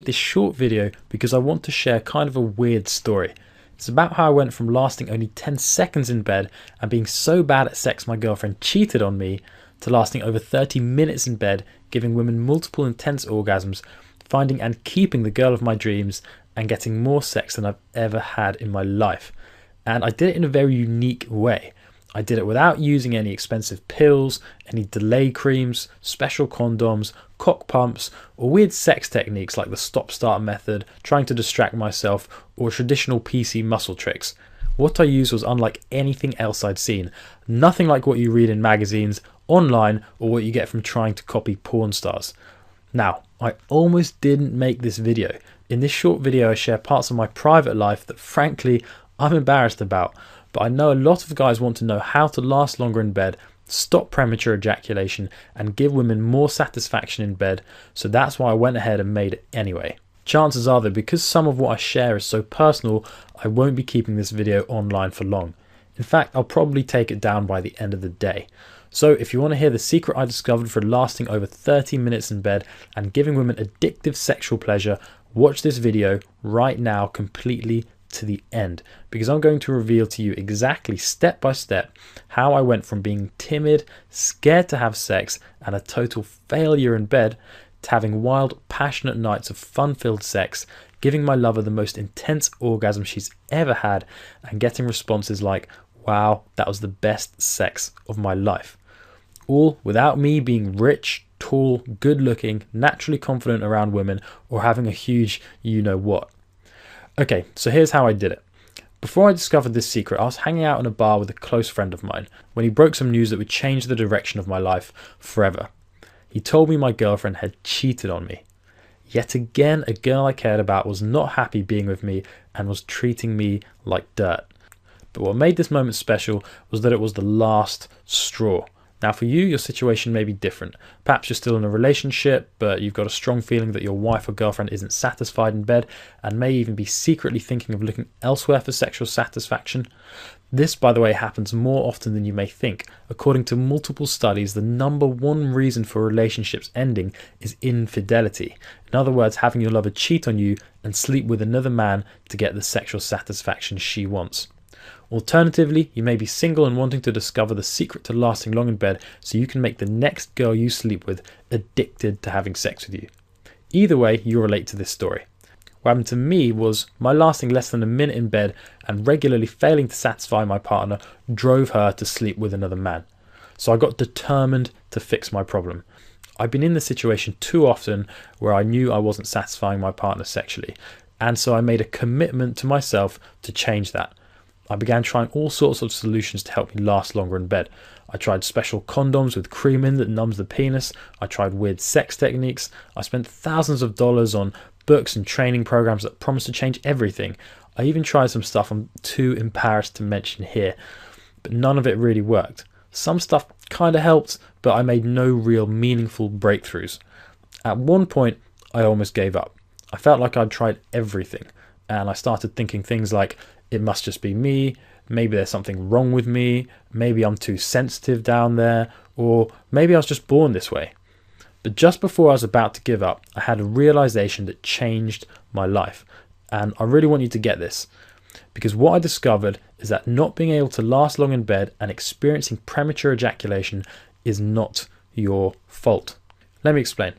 This short video because I want to share kind of a weird story. It's about how I went from lasting only 10 seconds in bed and being so bad at sex my girlfriend cheated on me, to lasting over 30 minutes in bed, giving women multiple intense orgasms, finding and keeping the girl of my dreams, and getting more sex than I've ever had in my life. And I did it in a very unique way. I did it without using any expensive pills, any delay creams, special condoms, cock pumps, or weird sex techniques like the stop-start method, trying to distract myself, or traditional PC muscle tricks. What I used was unlike anything else I'd seen. Nothing like what you read in magazines, online, or what you get from trying to copy porn stars. Now, I almost didn't make this video. In this short video I share parts of my private life that frankly I'm embarrassed about, but I know a lot of guys want to know how to last longer in bed, stop premature ejaculation, and give women more satisfaction in bed, so that's why I went ahead and made it anyway. Chances are that because some of what I share is so personal, I won't be keeping this video online for long. In fact, I'll probably take it down by the end of the day. So if you want to hear the secret I discovered for lasting over 30 minutes in bed and giving women addictive sexual pleasure, watch this video right now completely to the end, because I'm going to reveal to you exactly step by step how I went from being timid, scared to have sex, and a total failure in bed, to having wild, passionate nights of fun-filled sex, giving my lover the most intense orgasm she's ever had, and getting responses like, "Wow, that was the best sex of my life." All without me being rich, tall, good-looking, naturally confident around women, or having a huge you-know-what. Okay, so here's how I did it. Before I discovered this secret, I was hanging out in a bar with a close friend of mine when he broke some news that would change the direction of my life forever. He told me my girlfriend had cheated on me. Yet again, a girl I cared about was not happy being with me and was treating me like dirt. But what made this moment special was that it was the last straw. Now for you, your situation may be different. Perhaps you're still in a relationship, but you've got a strong feeling that your wife or girlfriend isn't satisfied in bed and may even be secretly thinking of looking elsewhere for sexual satisfaction. This, by the way, happens more often than you may think. According to multiple studies, the #1 reason for relationships ending is infidelity. In other words, having your lover cheat on you and sleep with another man to get the sexual satisfaction she wants. Alternatively, you may be single and wanting to discover the secret to lasting long in bed so you can make the next girl you sleep with addicted to having sex with you. Either way, you'll relate to this story. What happened to me was my lasting less than a minute in bed and regularly failing to satisfy my partner drove her to sleep with another man. So I got determined to fix my problem. I've been in this situation too often where I knew I wasn't satisfying my partner sexually, and so I made a commitment to myself to change that. I began trying all sorts of solutions to help me last longer in bed. I tried special condoms with cream in that numbs the penis. I tried weird sex techniques. I spent thousands of dollars on books and training programs that promised to change everything. I even tried some stuff I'm too embarrassed to mention here, but none of it really worked. Some stuff kind of helped, but I made no real meaningful breakthroughs. At one point, I almost gave up. I felt like I'd tried everything, and I started thinking things like, it must just be me, maybe there's something wrong with me, maybe I'm too sensitive down there, or maybe I was just born this way. But just before I was about to give up, I had a realization that changed my life. And I really want you to get this, because what I discovered is that not being able to last long in bed and experiencing premature ejaculation is not your fault. Let me explain.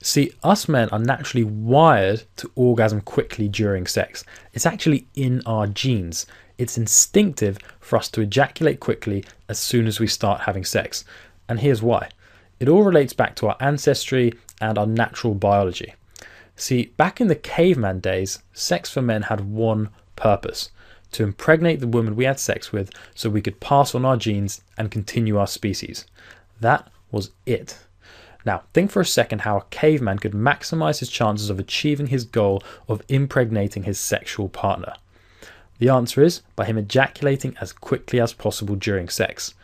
See, us men are naturally wired to orgasm quickly during sex. It's actually in our genes. It's instinctive for us to ejaculate quickly as soon as we start having sex. And here's why. It all relates back to our ancestry and our natural biology. See, back in the caveman days, sex for men had one purpose: to impregnate the woman we had sex with so we could pass on our genes and continue our species. That was it. Now, think for a second how a caveman could maximize his chances of achieving his goal of impregnating his sexual partner. The answer is by him ejaculating as quickly as possible during sex.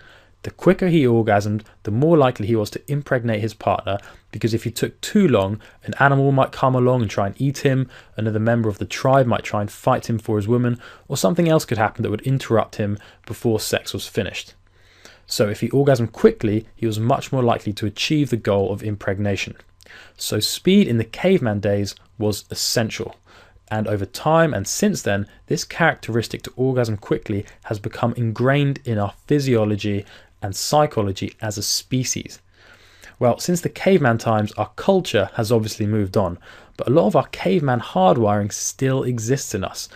The quicker he orgasmed, the more likely he was to impregnate his partner, because if he took too long, an animal might come along and try and eat him, another member of the tribe might try and fight him for his woman, or something else could happen that would interrupt him before sex was finished. So if he orgasmed quickly, he was much more likely to achieve the goal of impregnation. So speed in the caveman days was essential. And over time and since then, this characteristic to orgasm quickly has become ingrained in our physiology and psychology as a species. Well, since the caveman times, our culture has obviously moved on, but a lot of our caveman hardwiring still exists in us.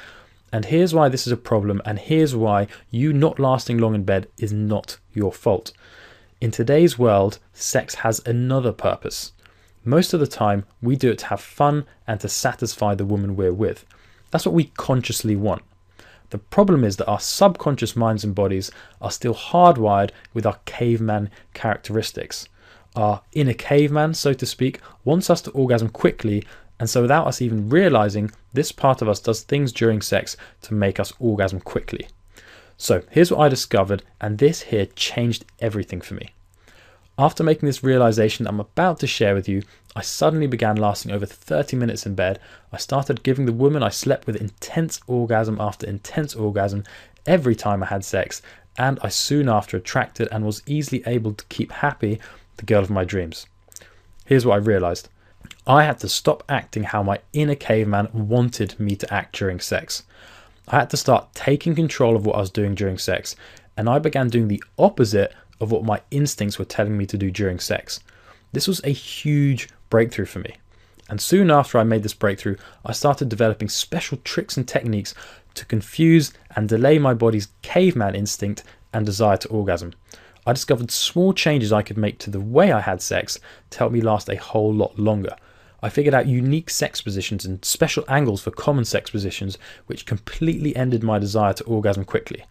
And here's why this is a problem, and here's why you not lasting long in bed is not your fault. In today's world, sex has another purpose. Most of the time, we do it to have fun and to satisfy the woman we're with. That's what we consciously want. The problem is that our subconscious minds and bodies are still hardwired with our caveman characteristics. Our inner caveman, so to speak, wants us to orgasm quickly, and so without us even realizing, this part of us does things during sex to make us orgasm quickly. So here's what I discovered, and this here changed everything for me. After making this realization I'm about to share with you, I suddenly began lasting over 30 minutes in bed. I started giving the woman I slept with intense orgasm after intense orgasm every time I had sex, and I soon after attracted and was easily able to keep happy the girl of my dreams. Here's what I realized. I had to stop acting how my inner caveman wanted me to act during sex. I had to start taking control of what I was doing during sex, and I began doing the opposite of what my instincts were telling me to do during sex. This was a huge breakthrough for me. And soon after I made this breakthrough, I started developing special tricks and techniques to confuse and delay my body's caveman instinct and desire to orgasm. I discovered small changes I could make to the way I had sex to help me last a whole lot longer. I figured out unique sex positions and special angles for common sex positions, which completely ended my desire to orgasm quickly.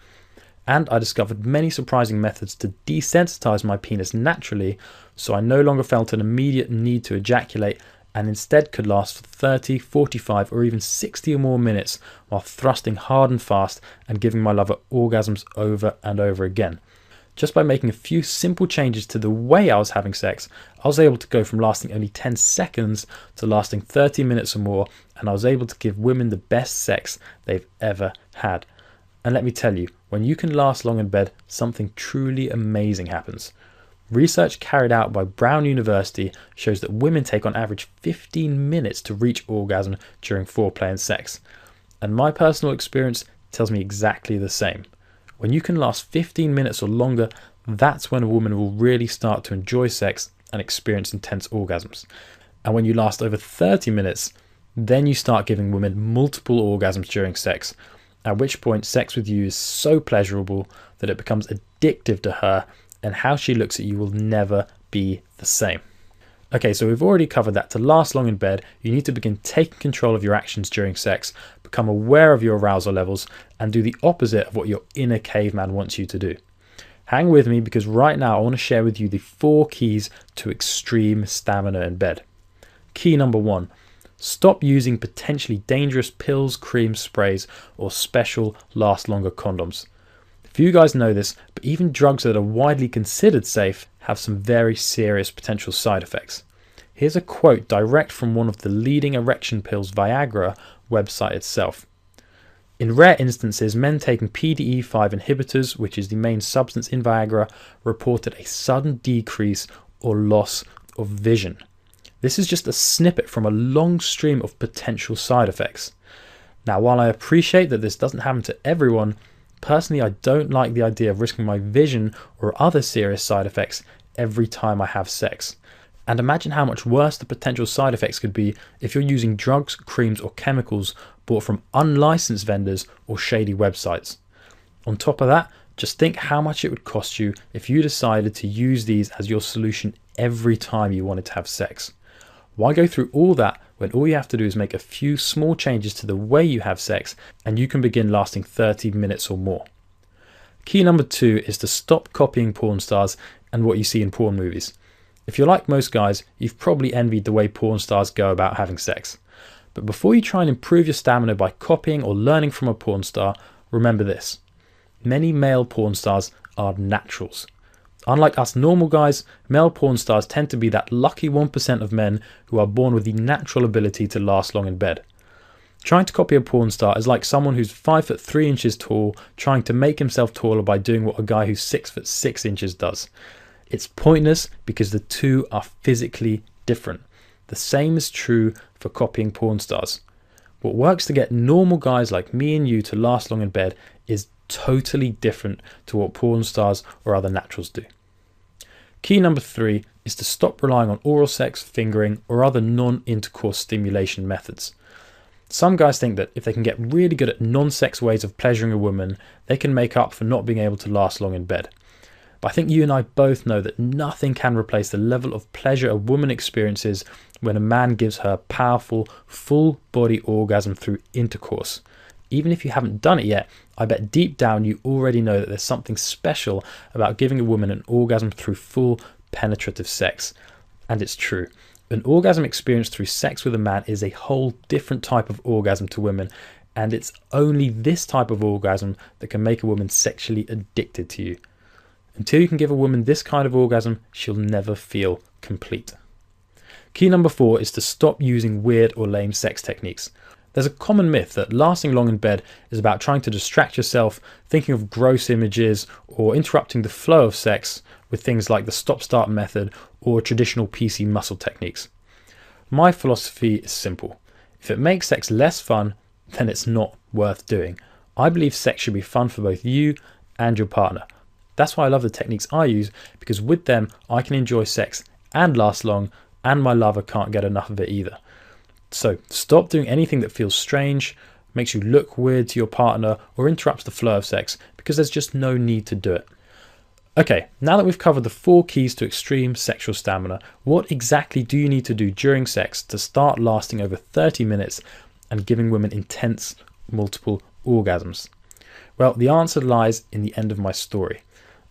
And I discovered many surprising methods to desensitize my penis naturally, so I no longer felt an immediate need to ejaculate and instead could last for 30, 45 or even 60 or more minutes while thrusting hard and fast and giving my lover orgasms over and over again. Just by making a few simple changes to the way I was having sex, I was able to go from lasting only 10 seconds to lasting 30 minutes or more, and I was able to give women the best sex they've ever had. And let me tell you, when you can last long in bed, something truly amazing happens. Research carried out by Brown University shows that women take on average 15 minutes to reach orgasm during foreplay and sex. And my personal experience tells me exactly the same. When you can last 15 minutes or longer, that's when a woman will really start to enjoy sex and experience intense orgasms. And when you last over 30 minutes, then you start giving women multiple orgasms during sex, at which point sex with you is so pleasurable that it becomes addictive to her, and how she looks at you will never be the same. Okay, so we've already covered that to last long in bed, you need to begin taking control of your actions during sex, become aware of your arousal levels, and do the opposite of what your inner caveman wants you to do. Hang with me, because right now I want to share with you the 4 keys to extreme stamina in bed. Key number 1. Stop using potentially dangerous pills, creams, sprays, or special last longer condoms. Few guys know this, but even drugs that are widely considered safe have some very serious potential side effects. Here's a quote direct from one of the leading erection pills, Viagra, website itself. In rare instances, men taking PDE5 inhibitors, which is the main substance in Viagra, reported a sudden decrease or loss of vision. This is just a snippet from a long stream of potential side effects. Now, while I appreciate that this doesn't happen to everyone, personally I don't like the idea of risking my vision or other serious side effects every time I have sex. And imagine how much worse the potential side effects could be if you're using drugs, creams or chemicals bought from unlicensed vendors or shady websites. On top of that, just think how much it would cost you if you decided to use these as your solution every time you wanted to have sex. Why go through all that when all you have to do is make a few small changes to the way you have sex and you can begin lasting 30 minutes or more? Key number 2 is to stop copying porn stars and what you see in porn movies. If you're like most guys, you've probably envied the way porn stars go about having sex. But before you try and improve your stamina by copying or learning from a porn star, remember this. Many male porn stars are naturals. Unlike us normal guys, male porn stars tend to be that lucky 1% of men who are born with the natural ability to last long in bed. Trying to copy a porn star is like someone who's 5'3" tall trying to make himself taller by doing what a guy who's 6'6" does. It's pointless because the two are physically different. The same is true for copying porn stars. What works to get normal guys like me and you to last long in bed is totally different to what porn stars or other naturals do. Key number 3 is to stop relying on oral sex, fingering, or other non-intercourse stimulation methods. Some guys think that if they can get really good at non-sex ways of pleasuring a woman, they can make up for not being able to last long in bed. But I think you and I both know that nothing can replace the level of pleasure a woman experiences when a man gives her a powerful, full-body orgasm through intercourse. Even if you haven't done it yet, I bet deep down you already know that there's something special about giving a woman an orgasm through full penetrative sex. And it's true. An orgasm experienced through sex with a man is a whole different type of orgasm to women, and it's only this type of orgasm that can make a woman sexually addicted to you. Until you can give a woman this kind of orgasm, she'll never feel complete. Key number 4 is to stop using weird or lame sex techniques. There's a common myth that lasting long in bed is about trying to distract yourself, thinking of gross images, or interrupting the flow of sex with things like the stop-start method or traditional PC muscle techniques. My philosophy is simple. If it makes sex less fun, then it's not worth doing. I believe sex should be fun for both you and your partner. That's why I love the techniques I use, because with them I can enjoy sex and last long, and my lover can't get enough of it either. So stop doing anything that feels strange, makes you look weird to your partner, or interrupts the flow of sex, because there's just no need to do it. Okay, now that we've covered the 4 keys to extreme sexual stamina, what exactly do you need to do during sex to start lasting over 30 minutes and giving women intense multiple orgasms? Well, the answer lies in the end of my story.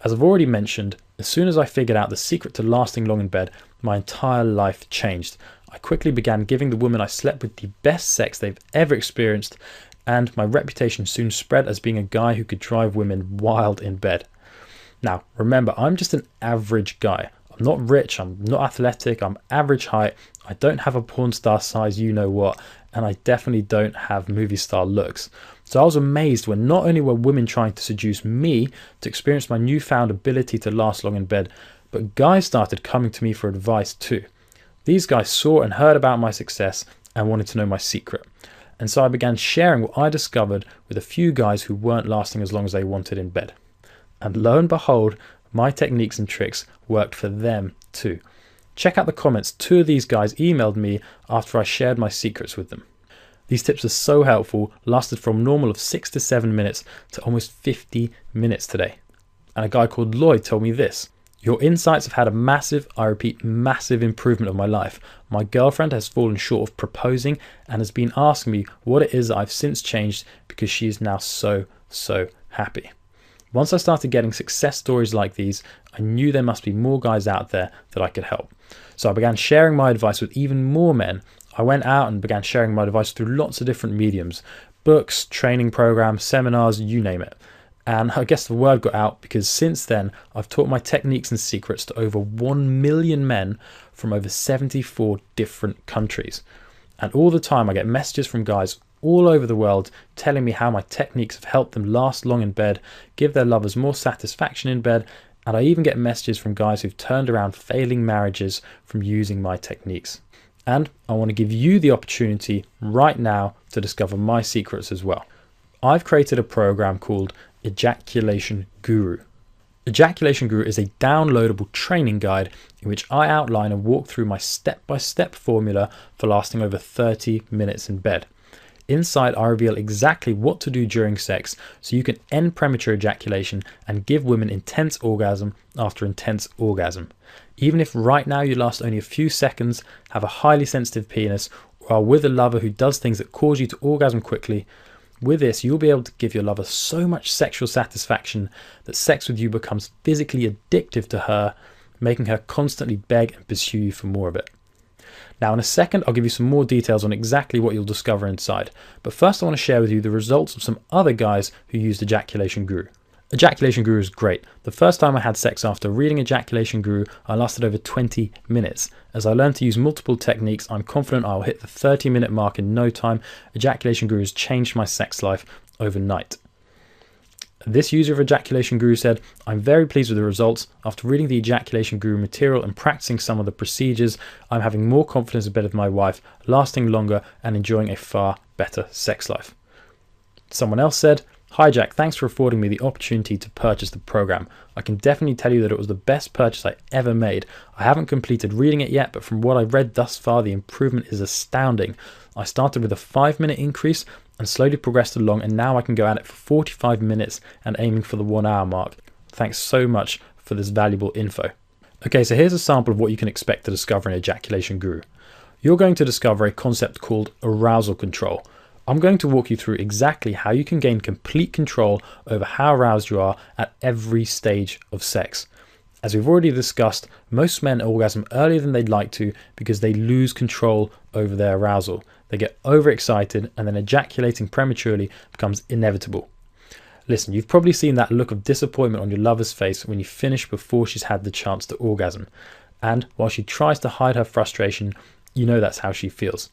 As I've already mentioned, as soon as I figured out the secret to lasting long in bed, my entire life changed. I quickly began giving the women I slept with the best sex they've ever experienced, and my reputation soon spread as being a guy who could drive women wild in bed. Now, remember, I'm just an average guy. I'm not rich, I'm not athletic, I'm average height, I don't have a porn star size you know what, and I definitely don't have movie star looks. So I was amazed when not only were women trying to seduce me to experience my newfound ability to last long in bed, but guys started coming to me for advice too. These guys saw and heard about my success and wanted to know my secret. And so I began sharing what I discovered with a few guys who weren't lasting as long as they wanted in bed. And lo and behold, my techniques and tricks worked for them too. Check out the comments. 2 of these guys emailed me after I shared my secrets with them. These tips are so helpful, lasted from normal of 6 to 7 minutes to almost 50 minutes today. And a guy called Lloyd told me this: "Your insights have had a massive, I repeat, massive improvement of my life. My girlfriend has fallen short of proposing and has been asking me what it is that I've since changed because she is now so happy." Once I started getting success stories like these, I knew there must be more guys out there that I could help. So I began sharing my advice with even more men. I went out and began sharing my advice through lots of different mediums: books, training programs, seminars, you name it. And I guess the word got out, because since then I've taught my techniques and secrets to over 1 million men from over 74 different countries. And all the time I get messages from guys all over the world telling me how my techniques have helped them last long in bed, give their lovers more satisfaction in bed, and I even get messages from guys who've turned around failing marriages from using my techniques. And I want to give you the opportunity right now to discover my secrets as well. I've created a program called Ejaculation Guru. Ejaculation Guru is a downloadable training guide in which I outline and walk through my step-by-step formula for lasting over 30 minutes in bed. Inside, I reveal exactly what to do during sex so you can end premature ejaculation and give women intense orgasm after intense orgasm. Even if right now you last only a few seconds, have a highly sensitive penis, or are with a lover who does things that cause you to orgasm quickly, with this you'll be able to give your lover so much sexual satisfaction that sex with you becomes physically addictive to her, making her constantly beg and pursue you for more of it. Now in a second I'll give you some more details on exactly what you'll discover inside, but first I want to share with you the results of some other guys who used Ejaculation Guru. Ejaculation Guru is great. The first time I had sex after reading Ejaculation Guru, I lasted over 20 minutes. As I learned to use multiple techniques, I'm confident I'll hit the 30-minute mark in no time. Ejaculation Guru has changed my sex life overnight. This user of Ejaculation Guru said, "I'm very pleased with the results. After reading the Ejaculation Guru material and practicing some of the procedures, I'm having more confidence in bed with my wife, lasting longer and enjoying a far better sex life." Someone else said, "Hi Jack, thanks for affording me the opportunity to purchase the program. I can definitely tell you that it was the best purchase I ever made. I haven't completed reading it yet, but from what I've read thus far, the improvement is astounding. I started with a 5-minute increase and slowly progressed along, and now I can go at it for 45 minutes and aiming for the 1 hour mark. Thanks so much for this valuable info." Okay, so here's a sample of what you can expect to discover in Ejaculation Guru. You're going to discover a concept called arousal control. I'm going to walk you through exactly how you can gain complete control over how aroused you are at every stage of sex. As we've already discussed, most men orgasm earlier than they'd like to because they lose control over their arousal. They get overexcited, and then ejaculating prematurely becomes inevitable. Listen, you've probably seen that look of disappointment on your lover's face when you finish before she's had the chance to orgasm. And while she tries to hide her frustration, you know that's how she feels.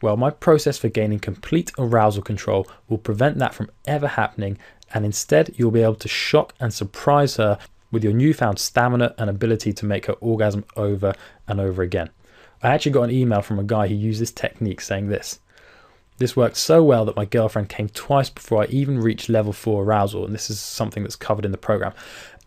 Well, my process for gaining complete arousal control will prevent that from ever happening, and instead you'll be able to shock and surprise her with your newfound stamina and ability to make her orgasm over and over again. I actually got an email from a guy who used this technique saying this: "This worked so well that my girlfriend came twice before I even reached level 4 arousal," and this is something that's covered in the program,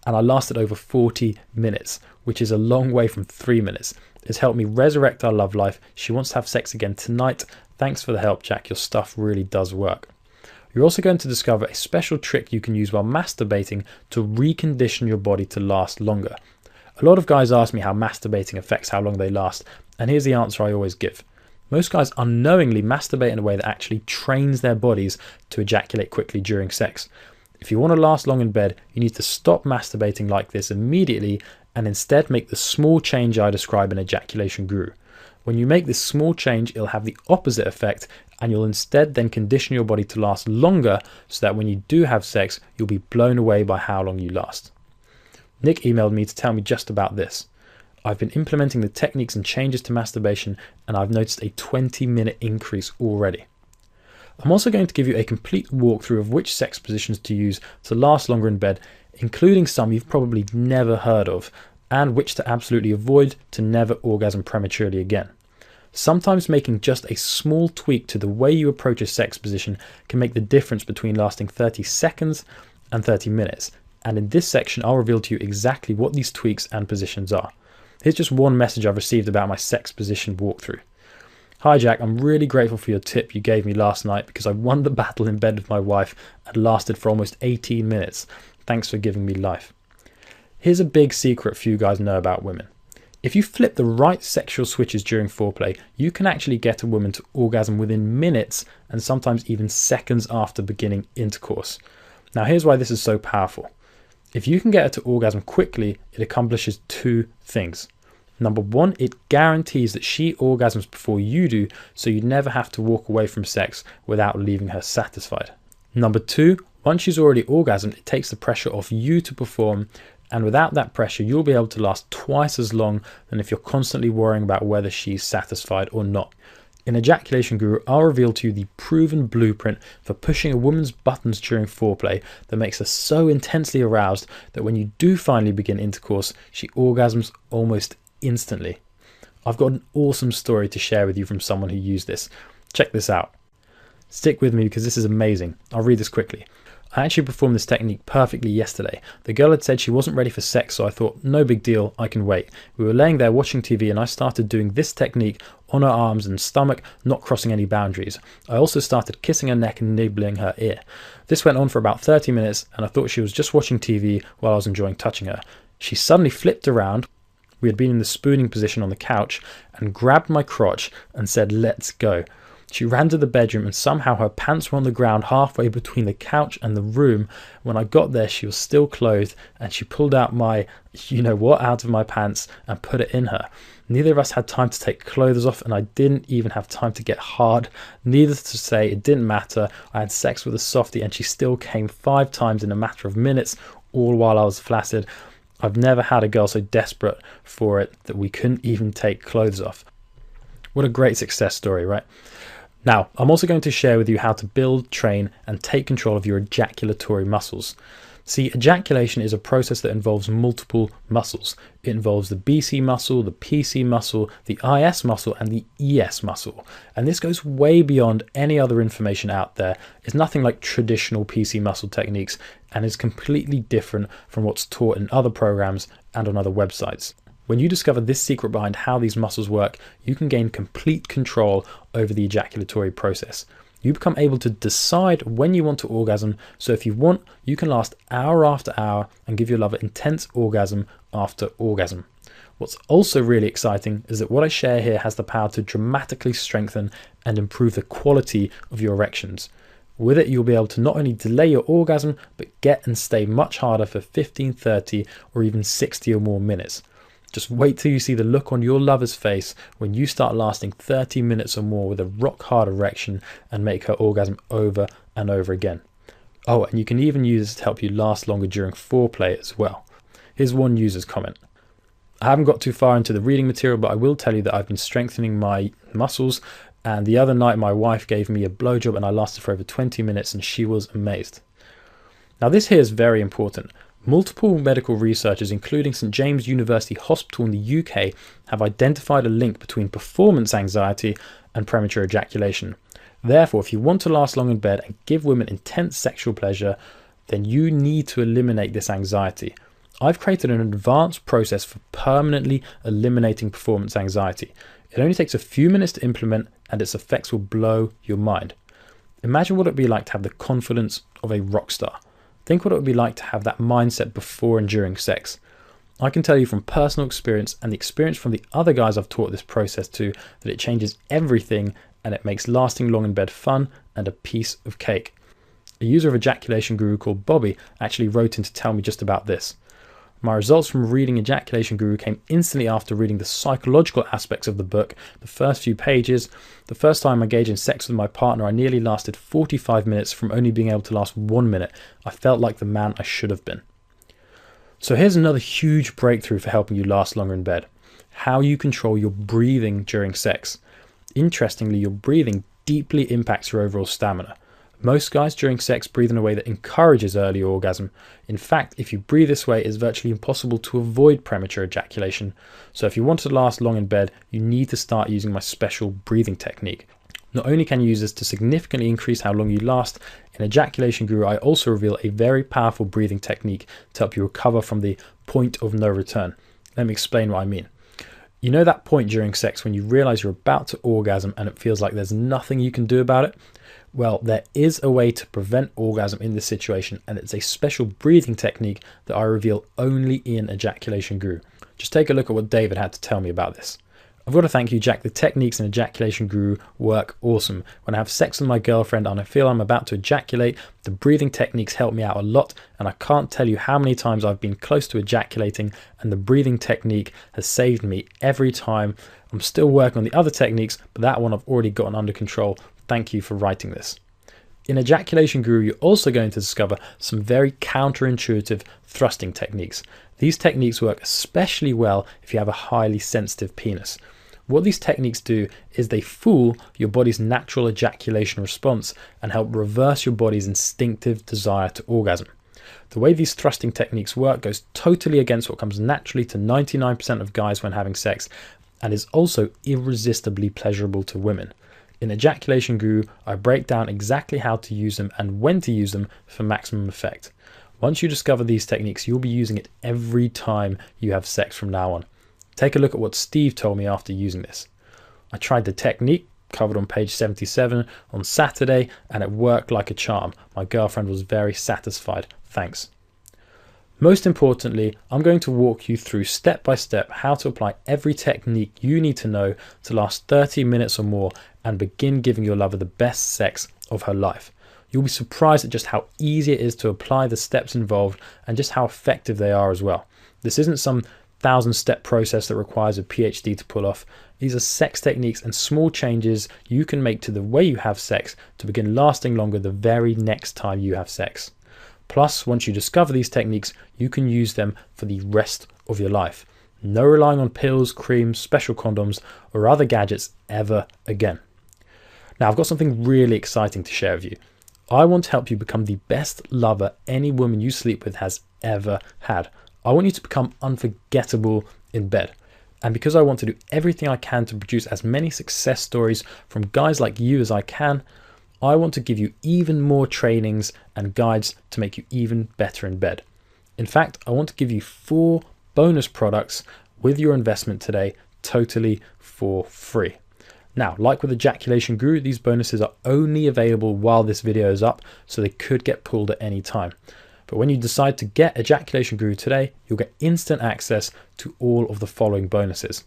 "and I lasted over 40 minutes, which is a long way from 3 minutes. It's helped me resurrect our love life. She wants to have sex again tonight. Thanks for the help, Jack. Your stuff really does work." You're also going to discover a special trick you can use while masturbating to recondition your body to last longer. A lot of guys ask me how masturbating affects how long they last, and here's the answer I always give. Most guys unknowingly masturbate in a way that actually trains their bodies to ejaculate quickly during sex. If you want to last long in bed, you need to stop masturbating like this immediately and instead make the small change I describe in Ejaculation Guru. When you make this small change, it'll have the opposite effect, and you'll instead then condition your body to last longer so that when you do have sex, you'll be blown away by how long you last. Nick emailed me to tell me just about this. "I've been implementing the techniques and changes to masturbation, and I've noticed a 20-minute increase already." I'm also going to give you a complete walkthrough of which sex positions to use to last longer in bed, including some you've probably never heard of, and which to absolutely avoid to never orgasm prematurely again. Sometimes making just a small tweak to the way you approach a sex position can make the difference between lasting 30 seconds and 30 minutes. And in this section, I'll reveal to you exactly what these tweaks and positions are. Here's just one message I've received about my sex position walkthrough. "Hi Jack, I'm really grateful for your tip you gave me last night because I won the battle in bed with my wife and lasted for almost 18 minutes. Thanks for giving me life." Here's a big secret few guys know about women. If you flip the right sexual switches during foreplay, you can actually get a woman to orgasm within minutes and sometimes even seconds after beginning intercourse. Now here's why this is so powerful. If you can get her to orgasm quickly, it accomplishes 2 things. Number 1, it guarantees that she orgasms before you do, so you never have to walk away from sex without leaving her satisfied. Number 2, once she's already orgasmed, it takes the pressure off you to perform, and without that pressure, you'll be able to last twice as long than if you're constantly worrying about whether she's satisfied or not. In Ejaculation Guru, I'll reveal to you the proven blueprint for pushing a woman's buttons during foreplay that makes her so intensely aroused that when you do finally begin intercourse, she orgasms almost instantly. I've got an awesome story to share with you from someone who used this. Check this out. Stick with me because this is amazing. I'll read this quickly. "I actually performed this technique perfectly yesterday. The girl had said she wasn't ready for sex, so I thought, no big deal, I can wait. We were laying there watching TV and I started doing this technique on her arms and stomach, not crossing any boundaries. I also started kissing her neck and nibbling her ear. This went on for about 30 minutes and I thought she was just watching TV while I was enjoying touching her. She suddenly flipped around. We had been in the spooning position on the couch and grabbed my crotch and said, 'Let's go.' She ran to the bedroom and somehow her pants were on the ground halfway between the couch and the room. When I got there, she was still clothed and she pulled out my you-know-what out of my pants and put it in her. Neither of us had time to take clothes off and I didn't even have time to get hard. Needless to say, it didn't matter. I had sex with a softie and she still came 5 times in a matter of minutes, all while I was flaccid. I've never had a girl so desperate for it that we couldn't even take clothes off." What a great success story, right? Now, I'm also going to share with you how to build, train, and take control of your ejaculatory muscles. See, ejaculation is a process that involves multiple muscles. It involves the BC muscle, the PC muscle, the IS muscle, and the ES muscle. And this goes way beyond any other information out there. It's nothing like traditional PC muscle techniques and is completely different from what's taught in other programs and on other websites. When you discover this secret behind how these muscles work, you can gain complete control over the ejaculatory process. You become able to decide when you want to orgasm, so if you want, you can last hour after hour and give your lover intense orgasm after orgasm. What's also really exciting is that what I share here has the power to dramatically strengthen and improve the quality of your erections. With it, you'll be able to not only delay your orgasm, but get and stay much harder for 15, 30, or even 60 or more minutes. Just wait till you see the look on your lover's face when you start lasting 30 minutes or more with a rock hard erection and make her orgasm over and over again. Oh, and you can even use this to help you last longer during foreplay as well. Here's one user's comment. I haven't got too far into the reading material, but I will tell you that I've been strengthening my muscles, and the other night my wife gave me a blowjob and I lasted for over 20 minutes and she was amazed. Now this here is very important. Multiple medical researchers, including St James University Hospital in the UK, have identified a link between performance anxiety and premature ejaculation. Therefore, if you want to last long in bed and give women intense sexual pleasure, then you need to eliminate this anxiety. I've created an advanced process for permanently eliminating performance anxiety. It only takes a few minutes to implement and its effects will blow your mind. Imagine what it would be like to have the confidence of a rock star. Think what it would be like to have that mindset before and during sex. I can tell you from personal experience and the experience from the other guys I've taught this process to that it changes everything and it makes lasting long in bed fun and a piece of cake. A user of Ejaculation Guru called Bobby actually wrote in to tell me just about this. My results from reading Ejaculation Guru came instantly after reading the psychological aspects of the book. The first few pages, the first time I engaged in sex with my partner, I nearly lasted 45 minutes from only being able to last 1 minute. I felt like the man I should have been. So here's another huge breakthrough for helping you last longer in bed. How you control your breathing during sex. Interestingly, your breathing deeply impacts your overall stamina. Most guys during sex breathe in a way that encourages early orgasm. In fact, if you breathe this way, it's virtually impossible to avoid premature ejaculation. So if you want to last long in bed, you need to start using my special breathing technique. Not only can you use this to significantly increase how long you last, in Ejaculation Guru I also reveal a very powerful breathing technique to help you recover from the point of no return. Let me explain what I mean. You know that point during sex when you realize you're about to orgasm and it feels like there's nothing you can do about it? Well, there is a way to prevent orgasm in this situation, and it's a special breathing technique that I reveal only in Ejaculation Guru. Just take a look at what David had to tell me about this. I've got to thank you, Jack. The techniques in Ejaculation Guru work awesome. When I have sex with my girlfriend and I feel I'm about to ejaculate, the breathing techniques help me out a lot, and I can't tell you how many times I've been close to ejaculating and the breathing technique has saved me every time. I'm still working on the other techniques, but that one I've already gotten under control. Thank you for writing this. In Ejaculation Guru, you're also going to discover some very counterintuitive thrusting techniques. These techniques work especially well if you have a highly sensitive penis. What these techniques do is they fool your body's natural ejaculation response and help reverse your body's instinctive desire to orgasm. The way these thrusting techniques work goes totally against what comes naturally to 99% of guys when having sex, and is also irresistibly pleasurable to women. In Ejaculation Guru, I break down exactly how to use them and when to use them for maximum effect. Once you discover these techniques, you'll be using it every time you have sex from now on. Take a look at what Steve told me after using this. I tried the technique, covered on page 77, on Saturday, and it worked like a charm. My girlfriend was very satisfied. Thanks. Most importantly, I'm going to walk you through step by step how to apply every technique you need to know to last 30 minutes or more and begin giving your lover the best sex of her life. You'll be surprised at just how easy it is to apply the steps involved and just how effective they are as well. This isn't some 1,000-step process that requires a PhD to pull off. These are sex techniques and small changes you can make to the way you have sex to begin lasting longer the very next time you have sex. Plus, once you discover these techniques, you can use them for the rest of your life. No relying on pills, creams, special condoms, or other gadgets ever again. Now, I've got something really exciting to share with you. I want to help you become the best lover any woman you sleep with has ever had. I want you to become unforgettable in bed. And because I want to do everything I can to produce as many success stories from guys like you as I can, I want to give you even more trainings and guides to make you even better in bed. In fact, I want to give you 4 bonus products with your investment today, totally for free. Now, like with Ejaculation Guru, these bonuses are only available while this video is up, so they could get pulled at any time. But when you decide to get Ejaculation Guru today, you'll get instant access to all of the following bonuses.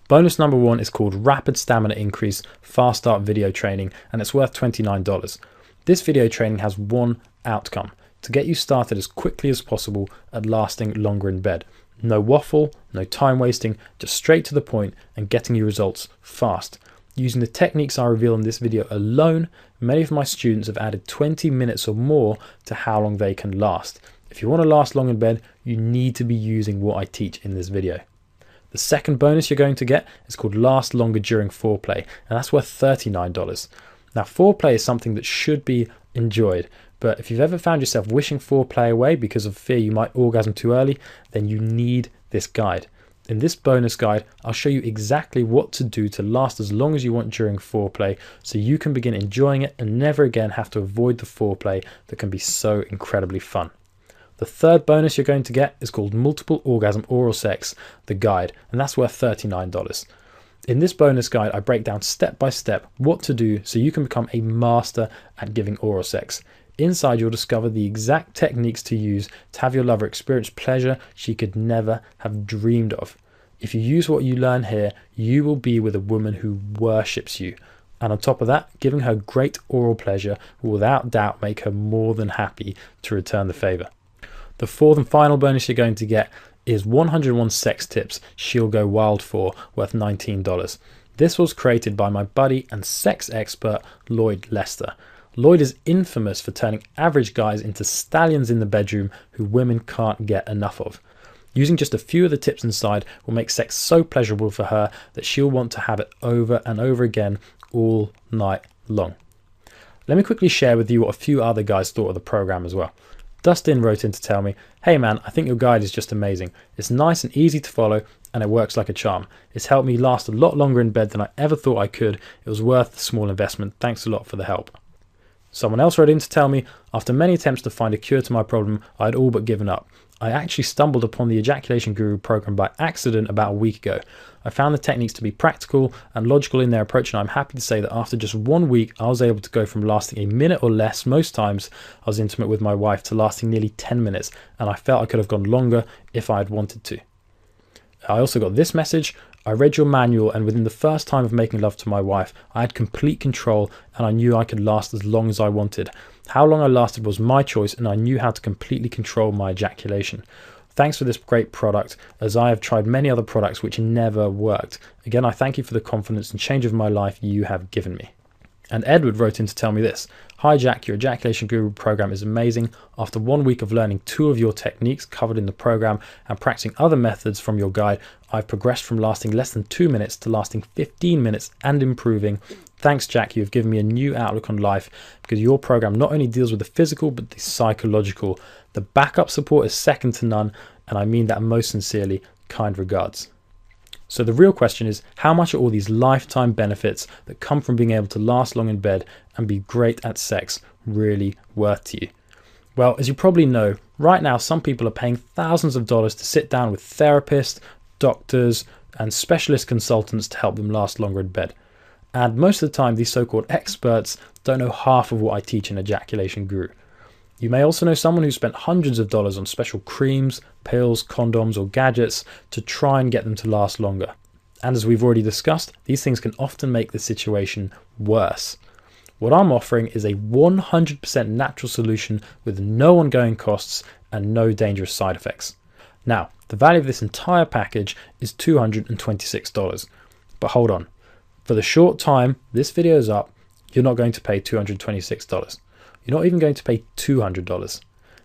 Bonus number 1 is called Rapid Stamina Increase Fast Start Video Training, and it's worth $29. This video training has one outcome: to get you started as quickly as possible at lasting longer in bed. No waffle, no time wasting, just straight to the point and getting you results fast. Using the techniques I reveal in this video alone, many of my students have added 20 minutes or more to how long they can last. If you want to last long in bed, you need to be using what I teach in this video. The second bonus you're going to get is called Last Longer During Foreplay, and that's worth $39. Now, foreplay is something that should be enjoyed, but if you've ever found yourself wishing foreplay away because of fear you might orgasm too early, then you need this guide. In this bonus guide, I'll show you exactly what to do to last as long as you want during foreplay, so you can begin enjoying it and never again have to avoid the foreplay that can be so incredibly fun. The third bonus you're going to get is called Multiple Orgasm Oral Sex, the guide, and that's worth $39. In this bonus guide, I break down step by step what to do so you can become a master at giving oral sex. Inside, you'll discover the exact techniques to use to have your lover experience pleasure she could never have dreamed of. If you use what you learn here, you will be with a woman who worships you. And on top of that, giving her great oral pleasure will without doubt make her more than happy to return the favor. The fourth and final bonus you're going to get is 101 sex tips she'll go wild for, worth $19. This was created by my buddy and sex expert, Lloyd Lester. Lloyd is infamous for turning average guys into stallions in the bedroom who women can't get enough of. Using just a few of the tips inside will make sex so pleasurable for her that she'll want to have it over and over again all night long. Let me quickly share with you what a few other guys thought of the program as well. Dustin wrote in to tell me, "Hey man, I think your guide is just amazing. It's nice and easy to follow and it works like a charm. It's helped me last a lot longer in bed than I ever thought I could. It was worth the small investment. Thanks a lot for the help." Someone else wrote in to tell me, "After many attempts to find a cure to my problem, I had all but given up. I actually stumbled upon the Ejaculation Guru program by accident about a week ago. I found the techniques to be practical and logical in their approach, and I'm happy to say that after just 1 week, I was able to go from lasting a minute or less most times I was intimate with my wife to lasting nearly 10 minutes, and I felt I could have gone longer if I had wanted to." I also got this message: "I read your manual, and within the first time of making love to my wife, I had complete control and I knew I could last as long as I wanted. How long I lasted was my choice, and I knew how to completely control my ejaculation. Thanks for this great product, as I have tried many other products which never worked. Again, I thank you for the confidence and change of my life you have given me." And Edward wrote in to tell me this: "Hi Jack, your Ejaculation Guru program is amazing. After 1 week of learning 2 of your techniques covered in the program and practicing other methods from your guide, I've progressed from lasting less than 2 minutes to lasting 15 minutes and improving. Thanks Jack, you have given me a new outlook on life because your program not only deals with the physical but the psychological. The backup support is second to none, and I mean that most sincerely. Kind regards." So the real question is, how much are all these lifetime benefits that come from being able to last long in bed and be great at sex really worth to you? Well, as you probably know, right now some people are paying thousands of dollars to sit down with therapists, doctors, and specialist consultants to help them last longer in bed. And most of the time, these so-called experts don't know half of what I teach in Ejaculation Guru. You may also know someone who spent hundreds of dollars on special creams, pills, condoms, or gadgets to try and get them to last longer. And as we've already discussed, these things can often make the situation worse. What I'm offering is a 100% natural solution with no ongoing costs and no dangerous side effects. Now, the value of this entire package is $226. But hold on. For the short time this video is up, you're not going to pay $226. You're not even going to pay $200.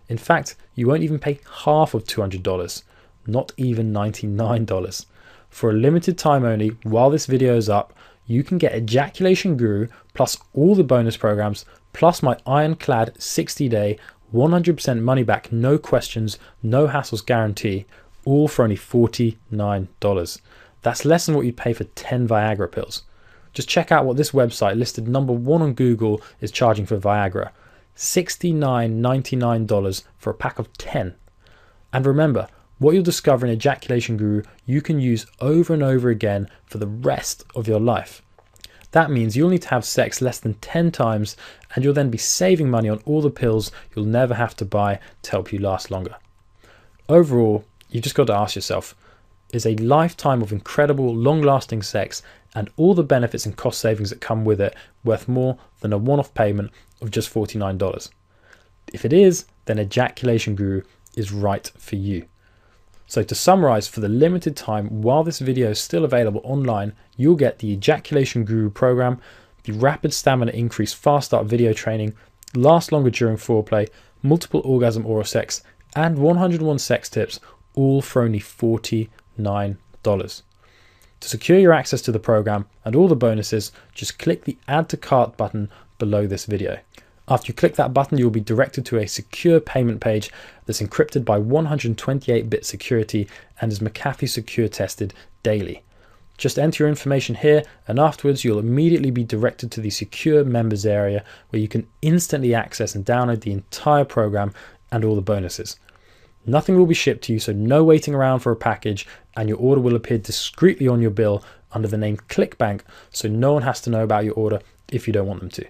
In fact, you won't even pay half of $200, not even $99. For a limited time only, while this video is up, you can get Ejaculation Guru plus all the bonus programs, plus my ironclad 60-day, 100% money back, no questions, no hassles guarantee, all for only $49. That's less than what you'd pay for 10 Viagra pills. Just check out what this website, listed #1 on Google, is charging for Viagra. $69.99 for a pack of 10. And remember, what you'll discover in Ejaculation Guru, you can use over and over again for the rest of your life. That means you'll need to have sex less than 10 times, and you'll then be saving money on all the pills you'll never have to buy to help you last longer. Overall, you've just got to ask yourself, is a lifetime of incredible, long-lasting sex and all the benefits and cost savings that come with it worth more than a one-off payment of just $49? If it is, then Ejaculation Guru is right for you. So to summarize, for the limited time while this video is still available online, you'll get the Ejaculation Guru program, the rapid stamina increase fast start video training, last longer during foreplay, multiple orgasm oral sex, and 101 sex tips, all for only $49. To secure your access to the program and all the bonuses, just click the Add to Cart button below this video. After you click that button, you'll be directed to a secure payment page that's encrypted by 128-bit security and is McAfee secure tested daily. Just enter your information here, and afterwards you'll immediately be directed to the secure members area where you can instantly access and download the entire program and all the bonuses. Nothing will be shipped to you, so no waiting around for a package, and your order will appear discreetly on your bill under the name ClickBank, so no one has to know about your order if you don't want them to.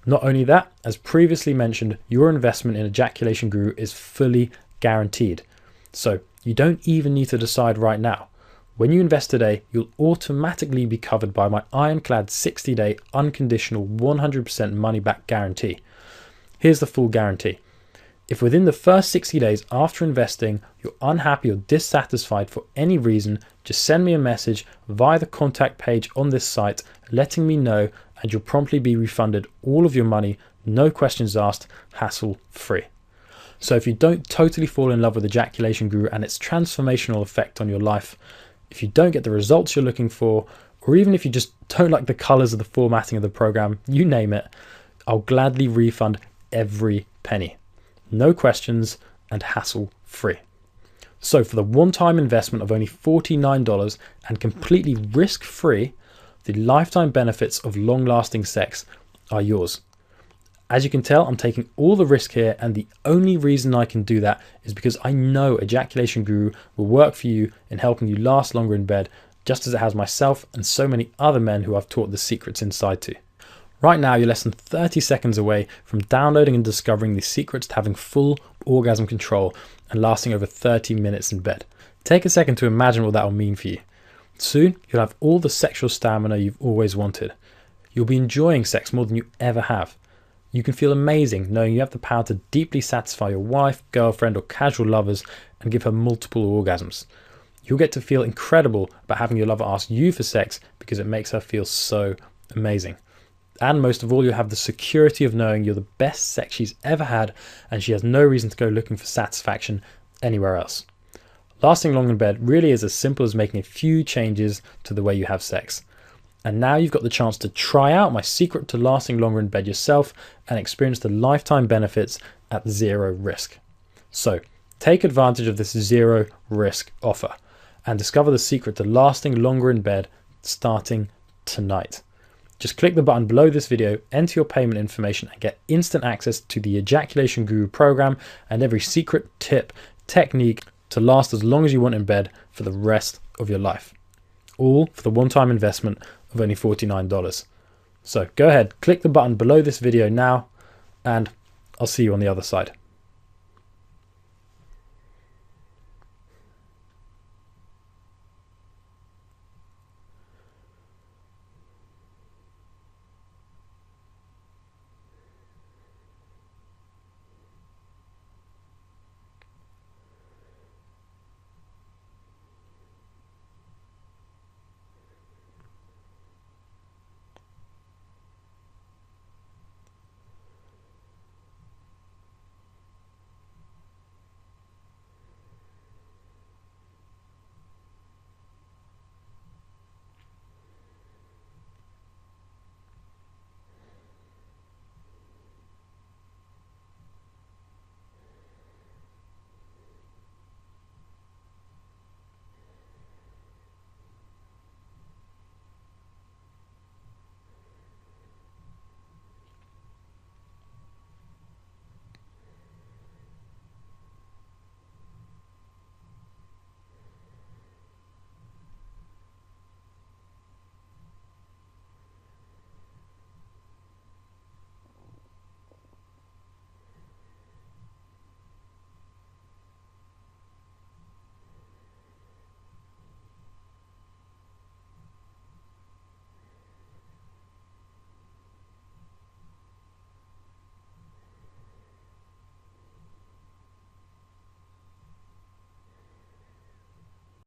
Not only that, as previously mentioned, your investment in Ejaculation Guru is fully guaranteed. So you don't even need to decide right now. When you invest today, you'll automatically be covered by my ironclad 60-day unconditional 100% money back guarantee. Here's the full guarantee. If within the first 60 days after investing, you're unhappy or dissatisfied for any reason, just send me a message via the contact page on this site, letting me know, and you'll promptly be refunded all of your money, no questions asked, hassle-free. So if you don't totally fall in love with Ejaculation Guru and its transformational effect on your life, if you don't get the results you're looking for, or even if you just don't like the colors of the formatting of the program, you name it, I'll gladly refund every penny. No questions and hassle-free. So for the one-time investment of only $49 and completely risk-free, the lifetime benefits of long-lasting sex are yours. As you can tell, I'm taking all the risk here, and the only reason I can do that is because I know Ejaculation Guru will work for you in helping you last longer in bed, just as it has myself and so many other men who I've taught the secrets inside to. Right now, you're less than 30 seconds away from downloading and discovering the secrets to having full orgasm control and lasting over 30 minutes in bed. Take a second to imagine what that will mean for you. Soon, you'll have all the sexual stamina you've always wanted. You'll be enjoying sex more than you ever have. You can feel amazing knowing you have the power to deeply satisfy your wife, girlfriend, or casual lovers and give her multiple orgasms. You'll get to feel incredible about having your lover ask you for sex because it makes her feel so amazing. And most of all, you'll have the security of knowing you're the best sex she's ever had and she has no reason to go looking for satisfaction anywhere else. Lasting long in bed really is as simple as making a few changes to the way you have sex. And now you've got the chance to try out my secret to lasting longer in bed yourself and experience the lifetime benefits at zero risk. So take advantage of this zero risk offer and discover the secret to lasting longer in bed starting tonight. Just click the button below this video, enter your payment information, and get instant access to the Ejaculation Guru program and every secret, tip, technique to last as long as you want in bed for the rest of your life. All for the one-time investment of only $49. So go ahead, click the button below this video now, and I'll see you on the other side.